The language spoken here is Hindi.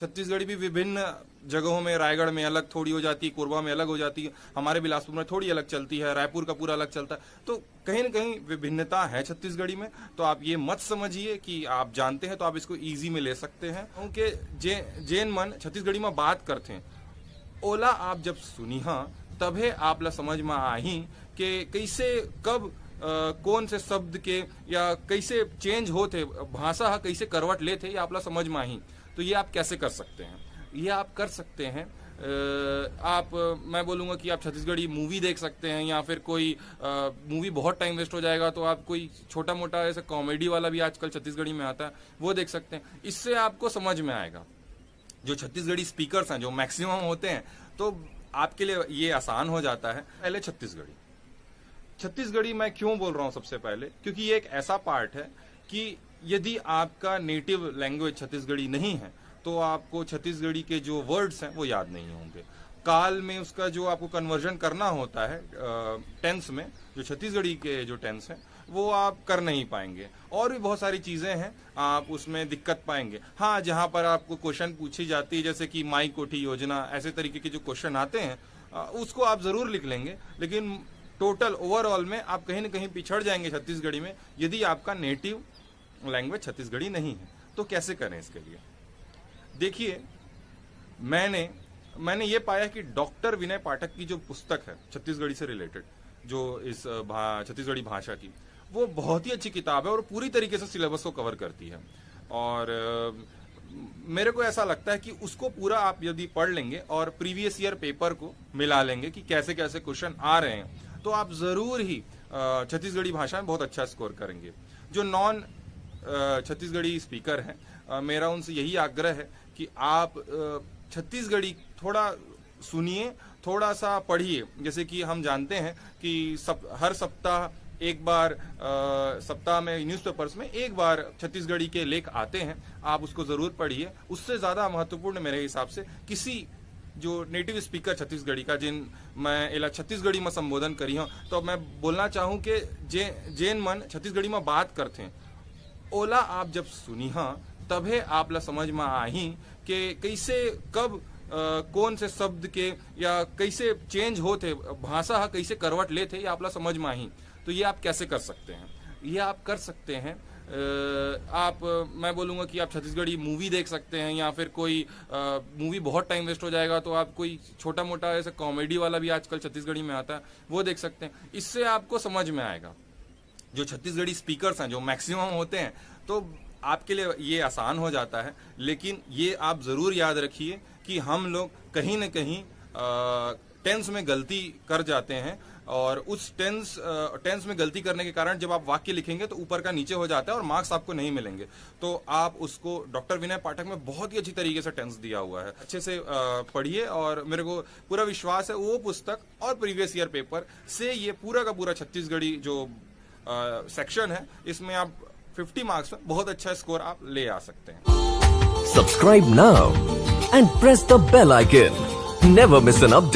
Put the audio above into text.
छत्तीसगढ़ी भी विभिन्न जगहों में, रायगढ़ में अलग थोड़ी हो जाती है, कोरबा में अलग हो जाती है, हमारे बिलासपुर में थोड़ी अलग चलती है, रायपुर का पूरा अलग चलता है। तो कहीं न कहीं विभिन्नता है छत्तीसगढ़ी में। तो आप ये मत समझिए कि आप जानते हैं तो आप इसको इजी में ले सकते हैं, क्योंकि जेन मन छत्तीसगढ़ी में बात करते हैं, ओला आप जब सुनी हाँ तभे आपला समझ में आही कि कैसे कब कौन से शब्द के या कैसे चेंज होते, भाषा कैसे करवट लेते, ये आपला समझ में आही। तो ये आप कैसे कर सकते हैं? ये आप कर सकते हैं, मैं बोलूँगा कि आप छत्तीसगढ़ी मूवी देख सकते हैं, या फिर कोई मूवी बहुत टाइम वेस्ट हो जाएगा तो आप कोई छोटा मोटा ऐसा कॉमेडी वाला भी आजकल छत्तीसगढ़ी में आता है, वो देख सकते हैं। इससे आपको समझ में आएगा। जो छत्तीसगढ़ी स्पीकर्स हैं, जो मैक्सिमम होते हैं, तो आपके लिए ये आसान हो जाता है। पहले छत्तीसगढ़ी मैं क्यों बोल रहा हूँ सबसे पहले, क्योंकि ये एक ऐसा पार्ट है कि यदि आपका नेटिव लैंग्वेज छत्तीसगढ़ी नहीं है तो आपको छत्तीसगढ़ी के जो वर्ड्स हैं वो याद नहीं होंगे। काल में उसका जो आपको कन्वर्जन करना होता है टेंस में, जो छत्तीसगढ़ी के जो टेंस हैं वो आप कर नहीं पाएंगे। और भी बहुत सारी चीजें हैं, आप उसमें दिक्कत पाएंगे। हाँ, जहां पर आपको क्वेश्चन पूछी जाती है, जैसे कि माई कोठी योजना, ऐसे तरीके के जो क्वेश्चन आते हैं उसको आप जरूर लिख लेंगे, लेकिन टोटल ओवरऑल में आप कहीं न कहीं पिछड़ जाएंगे छत्तीसगढ़ी में, यदि आपका नेटिव लैंग्वेज छत्तीसगढ़ी नहीं है। तो कैसे करें इसके लिए? देखिए, मैंने ये पाया कि डॉक्टर विनय पाठक की जो पुस्तक है छत्तीसगढ़ी से रिलेटेड, जो इस छत्तीसगढ़ी भाषा की, वो बहुत ही अच्छी किताब है और पूरी तरीके से सिलेबस को कवर करती है। और मेरे को ऐसा लगता है कि उसको पूरा आप यदि पढ़ लेंगे और प्रीवियस ईयर पेपर को मिला लेंगे कि कैसे कैसे क्वेश्चन आ रहे हैं, तो आप जरूर ही छत्तीसगढ़ी भाषा में बहुत अच्छा स्कोर करेंगे। जो नॉन छत्तीसगढ़ी स्पीकर हैं, मेरा उनसे यही आग्रह है कि आप छत्तीसगढ़ी थोड़ा सुनिए, थोड़ा सा पढ़िए। जैसे कि हम जानते हैं कि हर सप्ताह एक बार सप्ताह में न्यूज़पेपर्स में एक बार छत्तीसगढ़ी के लेख आते हैं, आप उसको जरूर पढ़िए। उससे ज्यादा महत्वपूर्ण मेरे हिसाब से किसी जो नेटिव स्पीकर छत्तीसगढ़ी का, जिन मैं इला छत्तीसगढ़ी में संबोधन करी हूँ, तो मैं बोलना चाहूँ कि जेन मन छत्तीसगढ़ी में बात करते हैं, ओला आप जब सुनी हाँ तभे आपला समझ में आही कि कैसे कब कौन से शब्द के या कैसे चेंज होते, भाषा कैसे करवट लेते, ये आपला समझ में आही। तो ये आप कैसे कर सकते हैं? ये आप कर सकते हैं, मैं बोलूँगा कि आप छत्तीसगढ़ी मूवी देख सकते हैं, या फिर कोई मूवी बहुत टाइम वेस्ट हो जाएगा तो आप कोई छोटा मोटा ऐसा कॉमेडी वाला भी आजकल छत्तीसगढ़ी में आता है, वो देख सकते हैं। इससे आपको समझ में आएगा। जो छत्तीसगढ़ी स्पीकर्स हैं, जो मैक्सिमम होते हैं, तो आपके लिए ये आसान हो जाता है। लेकिन ये आप जरूर याद रखिए कि हम लोग कहीं न कहीं टेंस में गलती कर जाते हैं, और उस टेंस में गलती करने के कारण जब आप वाक्य लिखेंगे तो ऊपर का नीचे हो जाता है और मार्क्स आपको नहीं मिलेंगे। तो आप उसको, डॉक्टर विनय पाठक में बहुत ही अच्छी तरीके से टेंस दिया हुआ है, अच्छे से पढ़िए। और मेरे को पूरा विश्वास है वो पुस्तक और प्रीवियस ईयर पेपर से ये पूरा का पूरा छत्तीसगढ़ी जो सेक्शन है, इसमें आप 50 मार्क्स में बहुत अच्छा स्कोर आप ले आ सकते हैं। Subscribe now and press the bell icon, never miss an update.